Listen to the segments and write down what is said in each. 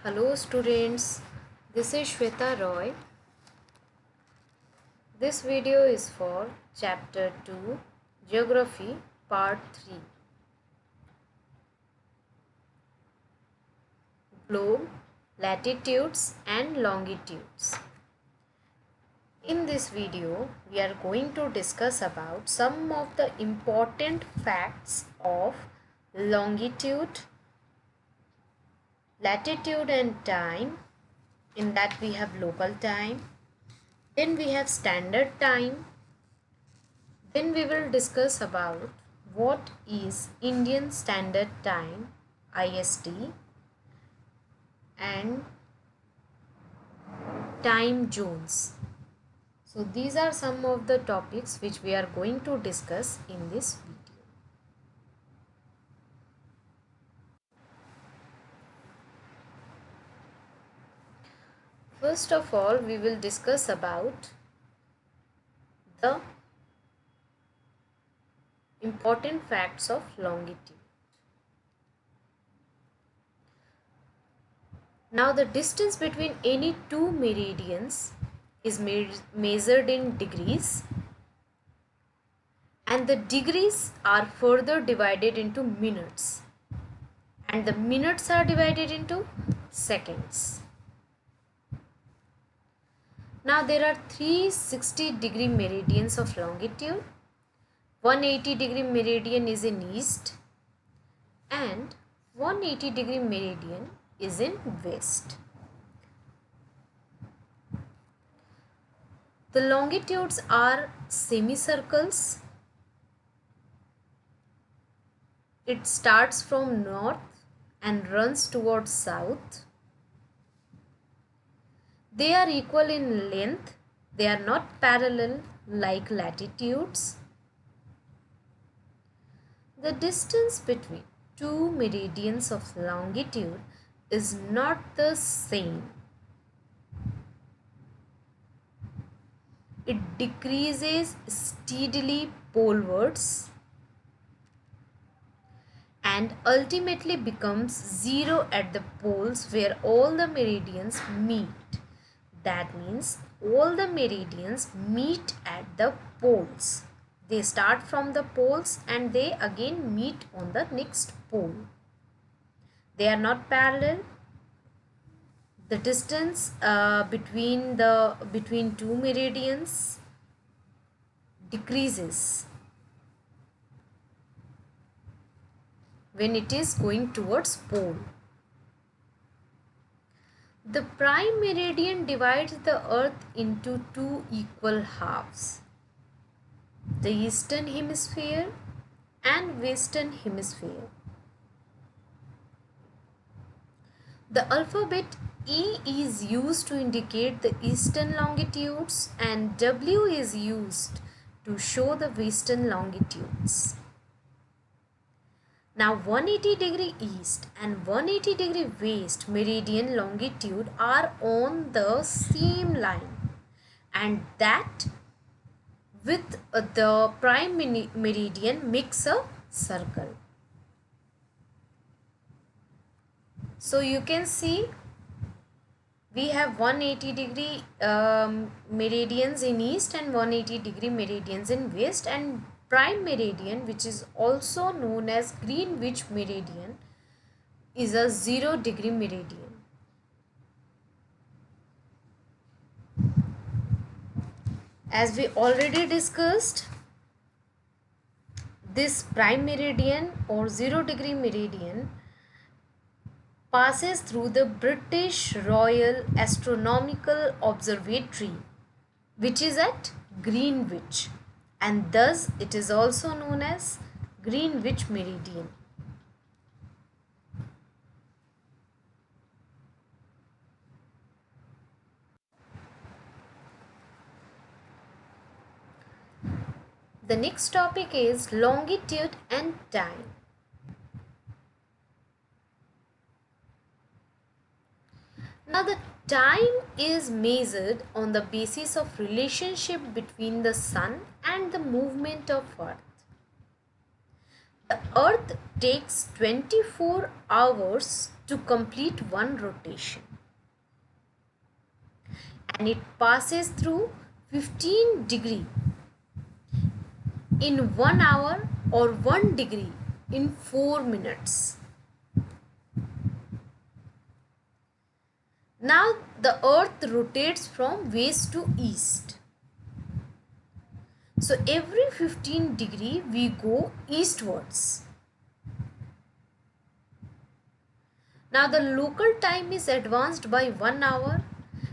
Hello students, this is Shweta Roy. This video is for chapter 2 Geography part 3 Globe, Latitudes and Longitudes. In this video we are going to discuss about some of the important facts of longitude, latitude and time. In that we have local time. Then we have standard time. Then we will discuss about what is Indian Standard Time IST and time zones. So these are some of the topics which we are going to discuss in this video. First of all, we will discuss about the important facts of longitude. Now the distance between any two meridians is measured in degrees, and the degrees are further divided into minutes, and the minutes are divided into seconds. Now there are 360-degree meridians of longitude. 180-degree meridian is in east and 180-degree meridian is in west. The longitudes are semicircles. It starts from north and runs towards south. They are equal in length. They are not parallel like latitudes. The distance between two meridians of longitude is not the same. It decreases steadily polewards and ultimately becomes zero at the poles where all the meridians meet. That means all the meridians meet at the poles. They start from the poles and they again meet on the next pole. They are not parallel. The distance between two meridians decreases when it is going towards pole. The prime meridian divides the earth into two equal halves, the eastern hemisphere and western hemisphere. The alphabet E is used to indicate the eastern longitudes and W is used to show the western longitudes. Now 180-degree east and 180-degree west meridian longitude are on the same line, and that with the prime meridian makes a circle. So you can see we have 180-degree meridians in east and 180-degree meridians in west, and prime meridian, which is also known as Greenwich meridian, is a 0-degree meridian. As we already discussed, this prime meridian or 0-degree meridian passes through the British Royal Astronomical Observatory, which is at Greenwich, and thus it is also known as Greenwich meridian. The next topic is longitude and time. Now the time is measured on the basis of relationship between the sun and the movement of earth. The earth takes 24 hours to complete one rotation, and it passes through 15 degree in 1 hour or 1 degree in 4 minutes. Now the earth rotates from west to east. So every 15 degree we go eastwards. Now the local time is advanced by 1 hour,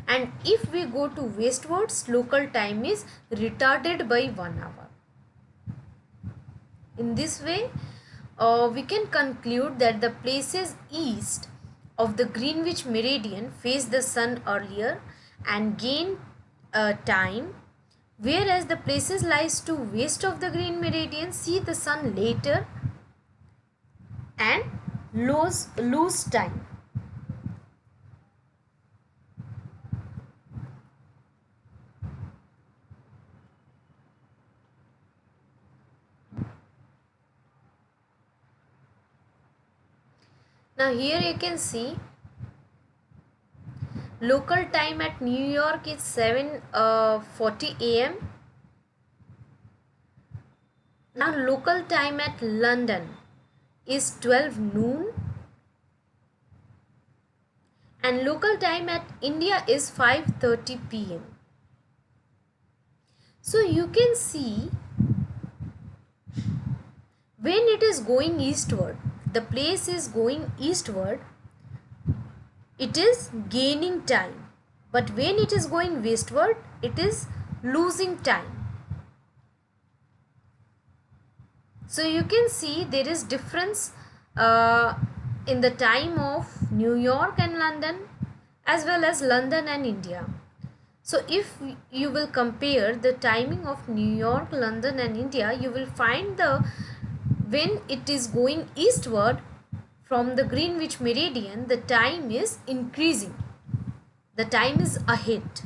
and if we go to westwards, local time is retarded by 1 hour. In this way, we can conclude that the places east of the Greenwich meridian face the sun earlier and gain time, whereas the places lies to west of the green meridian see the sun later and lose time. Now here you can see local time at New York is 7:40 a.m. Now local time at London is 12 noon, and local time at India is 5:30 p.m. So you can see when it is going eastward, the place is going eastward, it is gaining time, but when it is going westward, it is losing time. So you can see there is difference in the time of New York and London, as well as London and India. So if you will compare the timing of New York, London and India, you will find when it is going eastward from the Greenwich meridian, the time is increasing. The time is ahead.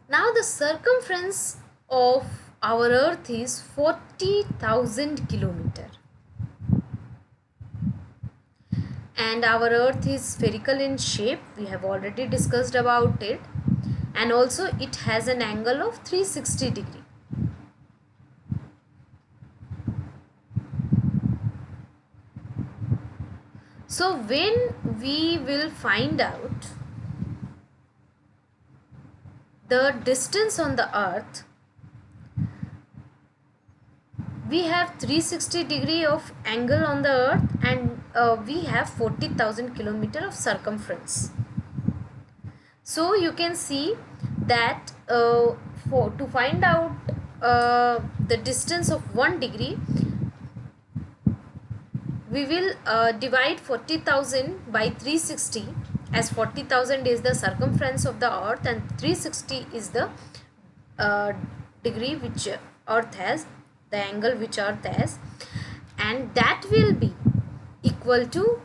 Now the circumference of our earth is 40,000 kilometer, and our earth is spherical in shape. We have already discussed about it, and also it has an angle of 360 degree. So when we will find out the distance on the earth, we have 360 degree of angle on the earth, and we have 40,000 kilometer of circumference. So you can see that to find out the distance of 1 degree, we will divide 40,000 by 360, as 40,000 is the circumference of the earth and 360 is the degree which earth has, the angle which earth has, and that will be equal to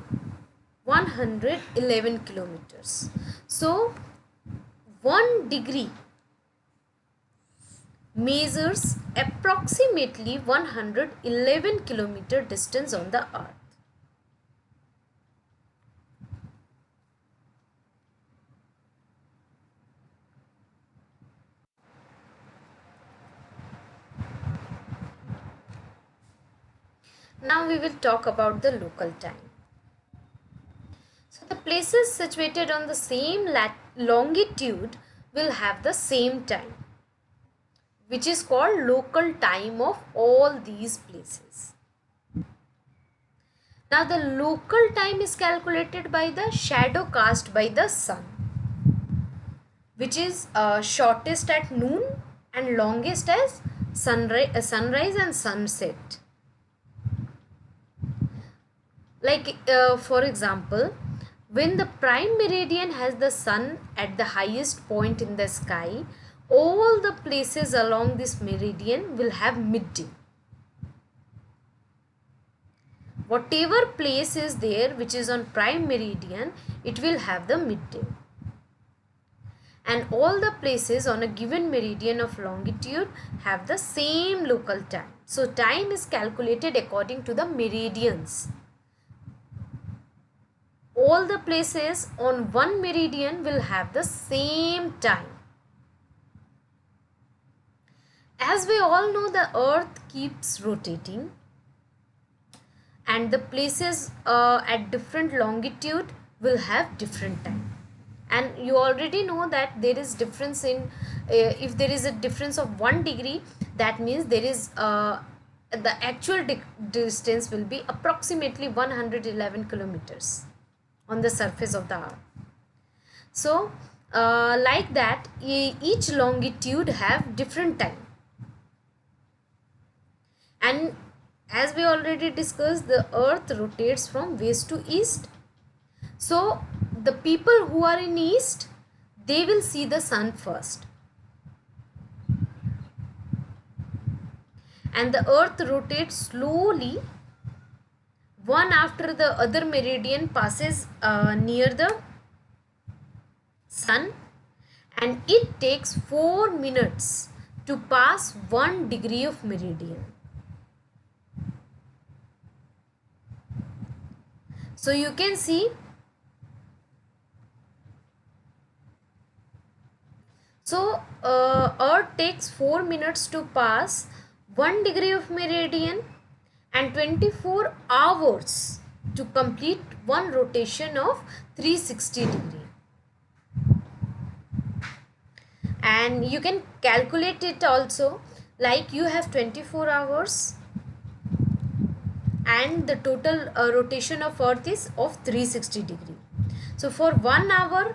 111 kilometers. So 1 degree measures approximately 111 kilometer distance on the earth. Now we will talk about the local time. So the places situated on the same longitude will have the same time, which is called local time of all these places. Now the local time is calculated by the shadow cast by the sun, which is shortest at noon and longest as sunrise and sunset. Like for example, when the prime meridian has the sun at the highest point in the sky, all the places along this meridian will have midday. Whatever place is there which is on prime meridian, it will have the midday. and all the places on a given meridian of longitude have the same local time. So time is calculated according to the meridians. All the places on one meridian will have the same time. As we all know, the earth keeps rotating, and the places at different longitude will have different time. And you already know that there is difference in if there is a difference of 1 degree, that means there is the actual distance will be approximately 111 kilometers on the surface of the earth. So like that, each longitude have different time. And as we already discussed, the earth rotates from west to east. So the people who are in east, they will see the sun first. And the earth rotates slowly. One after the other meridian passes near the sun, and it takes 4 minutes to pass 1 degree of meridian. So you can see, so earth takes 4 minutes to pass 1 degree of meridian and 24 hours to complete one rotation of 360 degree. And you can calculate it also, like you have 24 hours and the total rotation of earth is of 360 degree. So for 1 hour,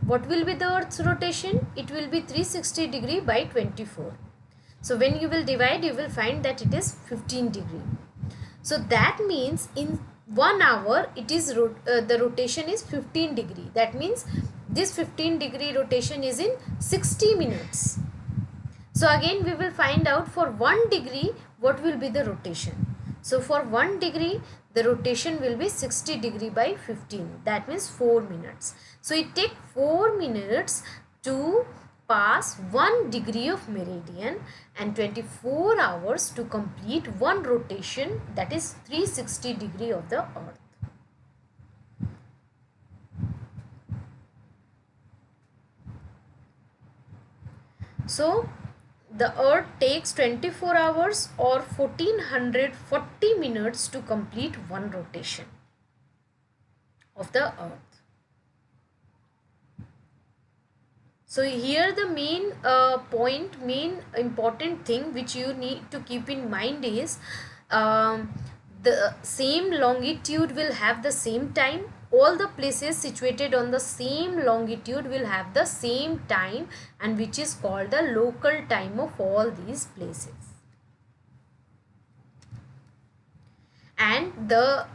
what will be the earth's rotation? It will be 360 degree by 24. So when you will divide, you will find that it is 15 degree. So that means in 1 hour, it is the rotation is 15 degree. That means this 15 degree rotation is in 60 minutes. So again we will find out for 1 degree what will be the rotation. So for 1 degree, the rotation will be 60 degree by 15. That means 4 minutes. So it takes 4 minutes to pass 1 degree of meridian and 24 hours to complete one rotation, that is 360 degree of the earth. So the earth takes 24 hours or 1440 minutes to complete one rotation of the earth. So here the main main important thing which you need to keep in mind is the same longitude will have the same time. All the places situated on the same longitude will have the same time, and which is called the local time of all these places. And the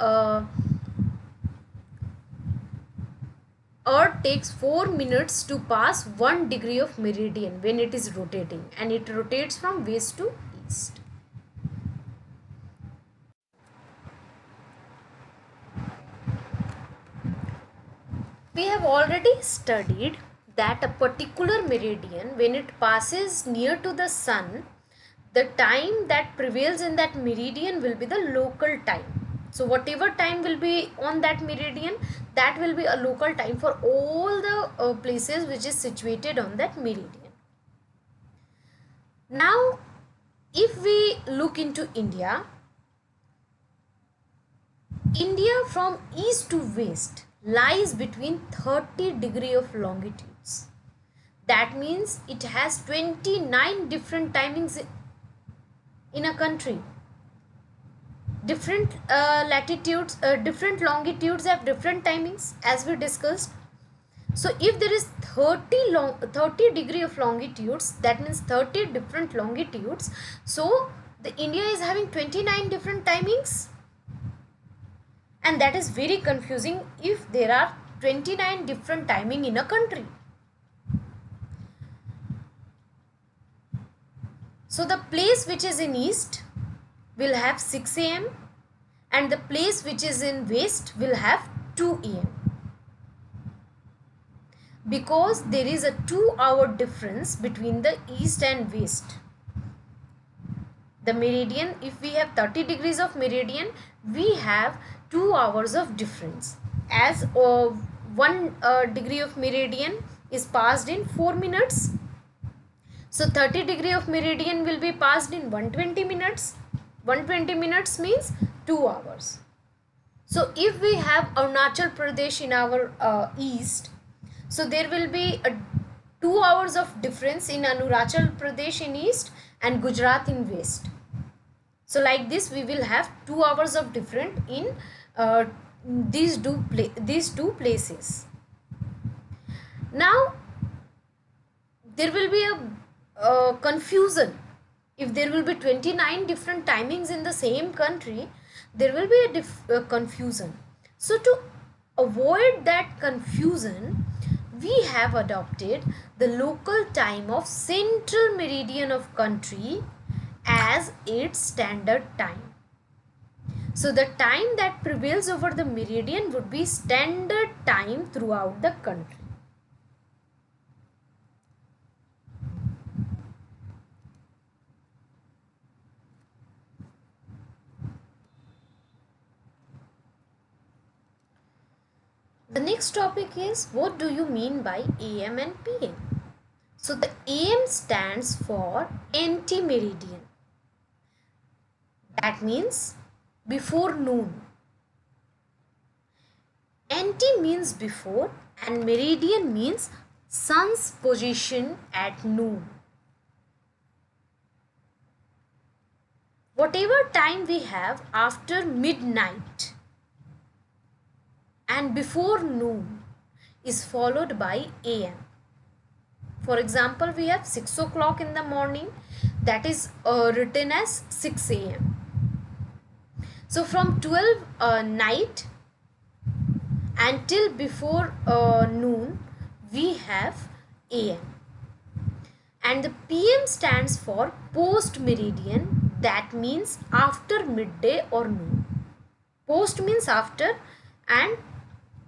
earth takes 4 minutes to pass 1 degree of meridian when it is rotating, and it rotates from west to east. We have already studied that a particular meridian, when it passes near to the sun, the time that prevails in that meridian will be the local time. So whatever time will be on that meridian, that will be a local time for all the places which is situated on that meridian. Now if we look into India from east to west lies between 30 degree of longitudes. That means it has 29 different timings in a country. Different latitudes, different longitudes have different timings, as we discussed. So if there is 30 degree of longitudes, that means 30 different longitudes. So the India is having 29 different timings, and that is very confusing if there are 29 different timing in a country. So the place which is in east will have 6 AM and the place which is in west will have 2 AM. because there is a 2-hour difference between the east and west. The meridian, if we have 30 degrees of meridian, we have 2 hours of difference, as 1 degree of meridian is passed in 4 minutes. So 30 degree of meridian will be passed in 120 minutes. 120 minutes means 2 hours. So if we have Arunachal Pradesh in our east, so there will be 2 hours of difference in Arunachal Pradesh in east and Gujarat in west. So like this we will have 2 hours of difference in these two places. Now there will be a confusion. If there will be 29 different timings in the same country, there will be a confusion. So to avoid that confusion, we have adopted the local time of central meridian of country as its standard time. So the time that prevails over the meridian would be standard time throughout the country. The next topic is, what do you mean by AM and PM? So the AM stands for anti-meridian. That means before noon. Anti means before and meridian means sun's position at noon. Whatever time we have after midnight and before noon is followed by AM. For example, we have 6 o'clock in the morning, that is written as 6 AM. So from 12 night until before noon we have AM. And the PM stands for post meridian, that means after midday or noon. Post means after and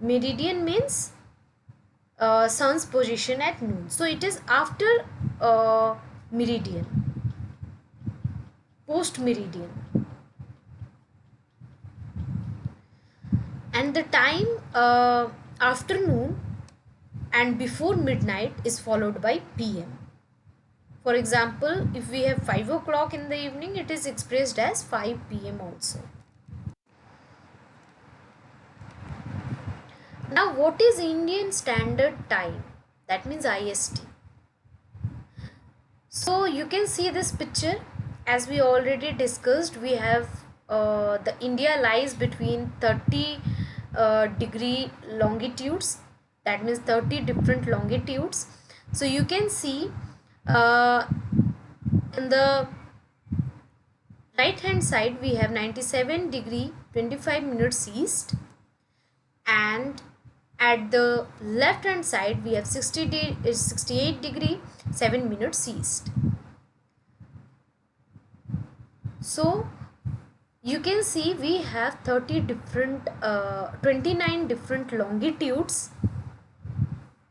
meridian means sun's position at noon. So it is after meridian, post meridian. And the time afternoon and before midnight is followed by PM. For example, if we have 5 o'clock in the evening, it is expressed as 5 PM also. Now what is Indian Standard Time? That means IST. So you can see this picture. As we already discussed, we have the India lies between 30 degree longitudes, that means 30 different longitudes. So you can see in the right hand side we have 97 degree 25 minutes east, and at the left hand side we have 68 degree 7 minutes east. So you can see we have 30 different 29 different longitudes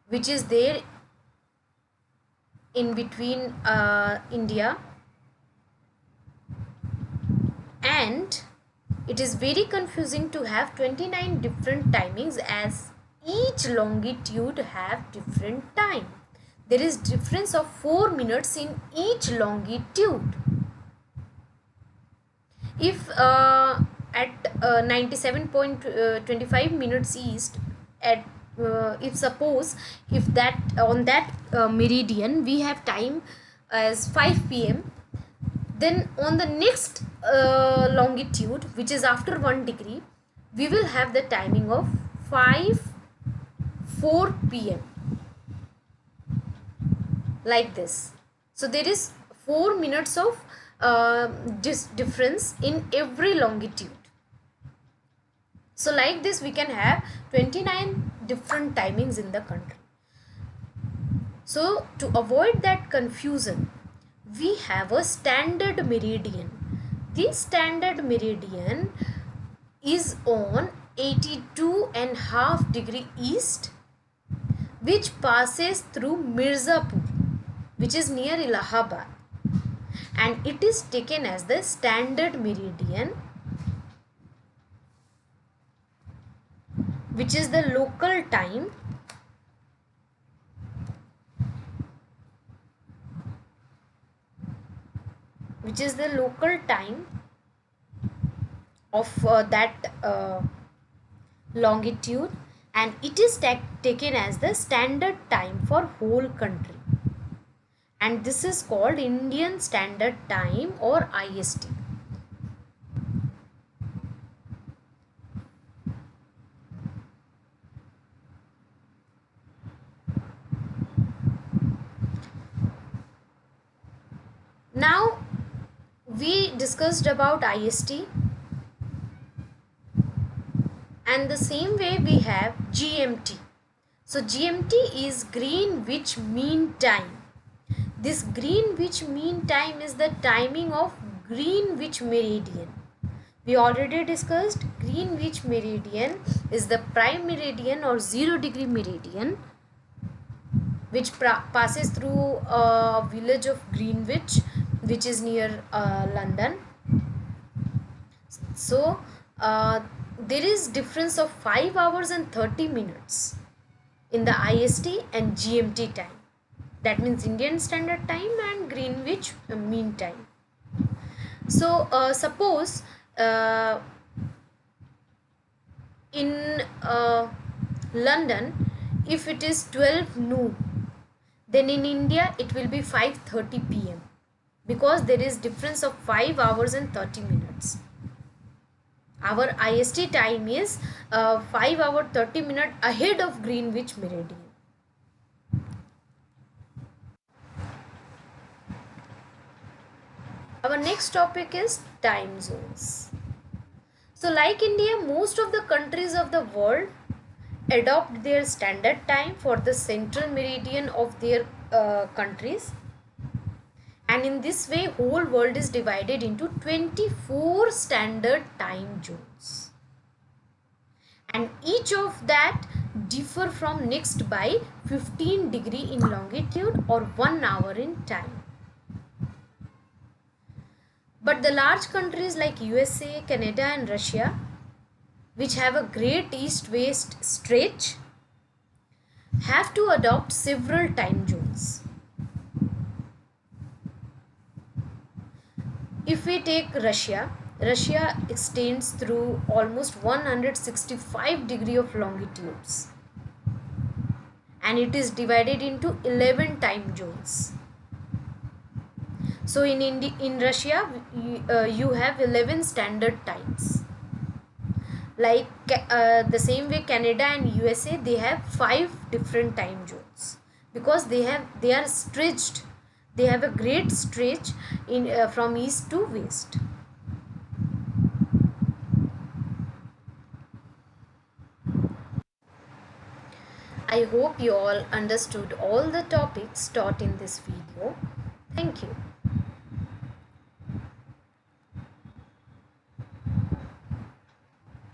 which is there in between India, and it is very confusing to have 29 different timings as each longitude have different time. There is difference of 4 minutes in each longitude. If at 97.25 minutes east, at if suppose if that on that meridian we have time as 5 PM, then on the next longitude, which is after 1 degree, we will have the timing of 4 PM, like this. So there is 4 minutes of difference in every longitude. So like this we can have 29 different timings in the country. So to avoid that confusion, we have a standard meridian. This standard meridian is on 82.5 degree east, which passes through Mirzapur, which is near Allahabad, and it is taken as the standard meridian, which is the local time of that longitude, and it is taken as the standard time for whole country, and this is called Indian Standard Time or IST. Now we discussed about IST, and the same way we have GMT. So GMT is Greenwich Mean Time. This Greenwich Mean Time is the timing of Greenwich Meridian. We already discussed Greenwich Meridian is the prime meridian or 0-degree meridian, which passes through a village of Greenwich, which is near London. So there is difference of 5 hours and 30 minutes in the IST and GMT time. That means Indian Standard Time and Greenwich Mean Time. So suppose in London, if it is 12 noon, then in India it will be 5:30 p.m. because there is difference of 5 hours and 30 minutes. Our IST time is 5 hour 30 minutes ahead of Greenwich Meridian. Our next topic is time zones. So like India, most of the countries of the world adopt their standard time for the central meridian of their countries, and in this way whole world is divided into 24 standard time zones, and each of that differ from next by 15 degree in longitude or 1 hour in time. But the large countries like USA, Canada and Russia, which have a great east-west stretch, have to adopt several time zones. If we take Russia, Russia extends through almost 165 degree of longitudes, and it is divided into 11 time zones. So in Russia, you have 11 standard times. Like the same way Canada and USA, they have 5 different time zones because they are stretched. They have a great stretch in from east to west. I hope you all understood all the topics taught in this video. Thank you.